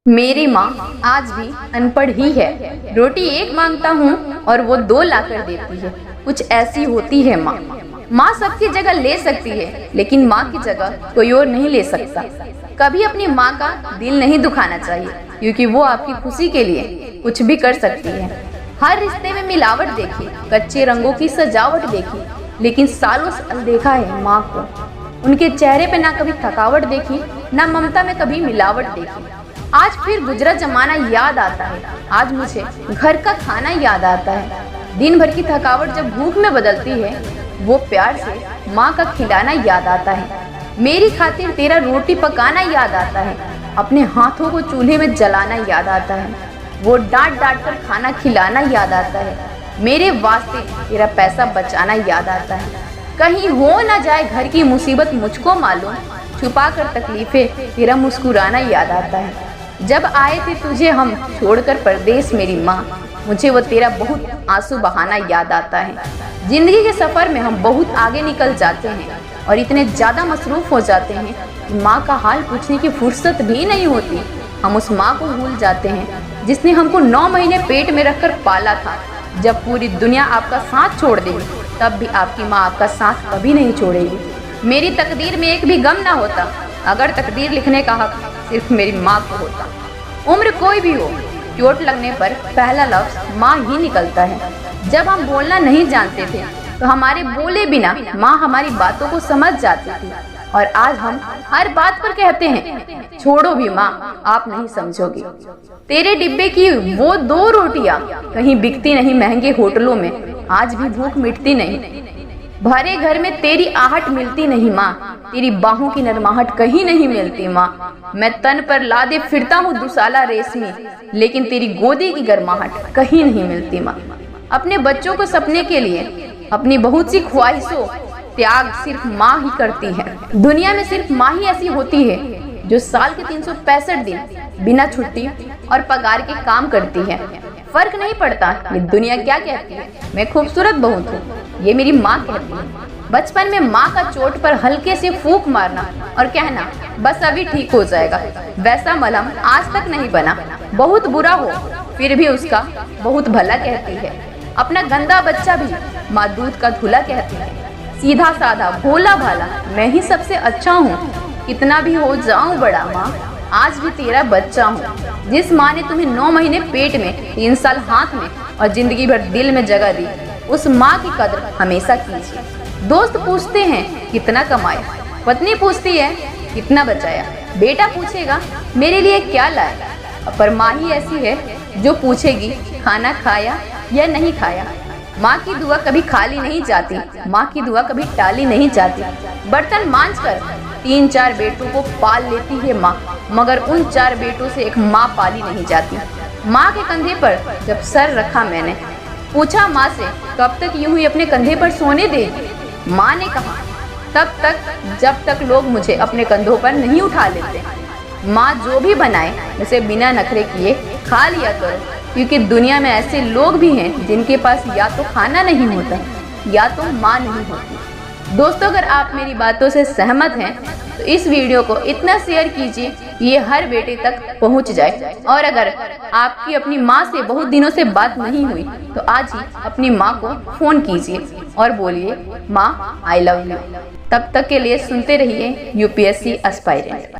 मेरी माँ आज भी अनपढ़ ही है। रोटी एक मांगता हूँ और वो दो लाकर देती है। कुछ ऐसी होती है माँ। माँ सबकी जगह ले सकती है, लेकिन माँ की जगह कोई और नहीं ले सकता। कभी अपनी माँ का दिल नहीं दुखाना चाहिए, क्योंकि वो आपकी खुशी के लिए कुछ भी कर सकती है। हर रिश्ते में मिलावट देखी, कच्चे रंगों की सजावट देखी, लेकिन सालों साल देखा है माँ को। उनके चेहरे पे ना कभी थकावट देखी, ना ममता में कभी मिलावट देखी। आज फिर गुजरा जमाना याद आता है। आज मुझे घर का खाना याद आता है। दिन भर की थकावट जब भूख में बदलती है, वो प्यार से माँ का खिलाना याद आता है। मेरी खातिर तेरा रोटी पकाना याद आता है। अपने हाथों को चूल्हे में जलाना याद आता है। वो डांट डांट कर खाना खिलाना याद आता है। मेरे वास्ते तेरा पैसा बचाना याद आता है। कहीं हो ना जाए घर की मुसीबत मुझको मालूम, छुपा कर तकलीफें तेरा मुस्कुराना याद आता है। जब आए थे तुझे हम छोड़कर परदेश मेरी माँ, मुझे वो तेरा बहुत आंसू बहाना याद आता है। जिंदगी के सफ़र में हम बहुत आगे निकल जाते हैं और इतने ज़्यादा मसरूफ़ हो जाते हैं कि माँ का हाल पूछने की फुर्सत भी नहीं होती। हम उस माँ को भूल जाते हैं जिसने हमको 9 महीने पेट में रखकर पाला था। जब पूरी दुनिया आपका साथ छोड़ देगी, तब भी आपकी माँ आपका साथ कभी नहीं छोड़ेगी। मेरी तकदीर में एक भी गम ना होता अगर तकदीर लिखने का हक सिर्फ मेरी माँ को होता। उम्र कोई भी हो, चोट लगने पर पहला लफ्ज़ माँ ही निकलता है। जब हम बोलना नहीं जानते थे, तो हमारे बोले बिना माँ हमारी बातों को समझ जाती थी। और आज हम हर बात पर कहते हैं, छोड़ो भी माँ, आप नहीं समझोगी। तेरे डिब्बे की वो 2 रोटियां कहीं बिकती नहीं महंगे होटलों में, आज भी भूख मिटती नहीं। भरे घर में तेरी आहट मिलती नहीं माँ, तेरी बाहों की नरमाहट कहीं नहीं मिलती माँ। मैं तन पर लादे फिरता हूँ दुसाला रेशमी, लेकिन तेरी गोदी की गर्माहट कहीं नहीं मिलती माँ। अपने बच्चों को सपने के लिए अपनी बहुत सी ख्वाहिशों त्याग सिर्फ माँ ही करती है। दुनिया में सिर्फ माँ ही ऐसी होती है जो साल के 365 दिन बिना छुट्टी और पगार के काम करती है। फर्क नहीं पड़ता ये दुनिया क्या कहती है, मैं खूबसूरत बहुत हूँ, ये मेरी माँ कहती है। बचपन में माँ का चोट पर हल्के से फूंक मारना और कहना बस अभी ठीक हो जाएगा, वैसा मलहम आज तक नहीं बना। बहुत बुरा हो फिर भी उसका बहुत भला कहती है। अपना गंदा बच्चा भी माँ दूध का धुला कहती है। सीधा साधा भोला भाला मैं ही सबसे अच्छा हूँ। कितना भी हो जाऊँ बड़ा माँ, आज भी तेरा बच्चा हूँ। जिस माँ ने तुम्हें 9 महीने पेट में, 3 साल हाथ में और जिंदगी भर दिल में जगह दी, उस माँ की कदर हमेशा कीजिए। दोस्त पूछते हैं कितना कमाया, पत्नी पूछती है कितना बचाया, बेटा पूछेगा मेरे लिए क्या लाया। पर माँ ही ऐसी है जो पूछेगी खाना खाया या नहीं खाया। माँ की दुआ कभी खाली नहीं जाती, माँ की दुआ कभी टाली नहीं जाती। बर्तन मांझकर 3-4 बेटों को पाल लेती है माँ, मगर उन 4 बेटों से एक माँ पाली नहीं जाती। माँ के कंधे पर जब सर रखा मैंने, पूछा माँ से कब तक यूं ही अपने कंधे पर सोने देगी। माँ ने कहा तब तक जब तक लोग मुझे अपने कंधों पर नहीं उठा लेते। माँ जो भी बनाए उसे बिना नखरे किए खा लिया करो, क्योंकि दुनिया में ऐसे लोग भी हैं जिनके पास या तो खाना नहीं होता या तो माँ नहीं होती। दोस्तों, अगर आप मेरी बातों से सहमत हैं तो इस वीडियो को इतना शेयर कीजिए कि ये हर बेटे तक पहुंच जाए। और अगर आपकी अपनी माँ से बहुत दिनों से बात नहीं हुई तो आज ही अपनी माँ को फ़ोन कीजिए और बोलिए माँ आई लव यू। तब तक के लिए सुनते रहिए यूपीएससी एस्पायरेंट।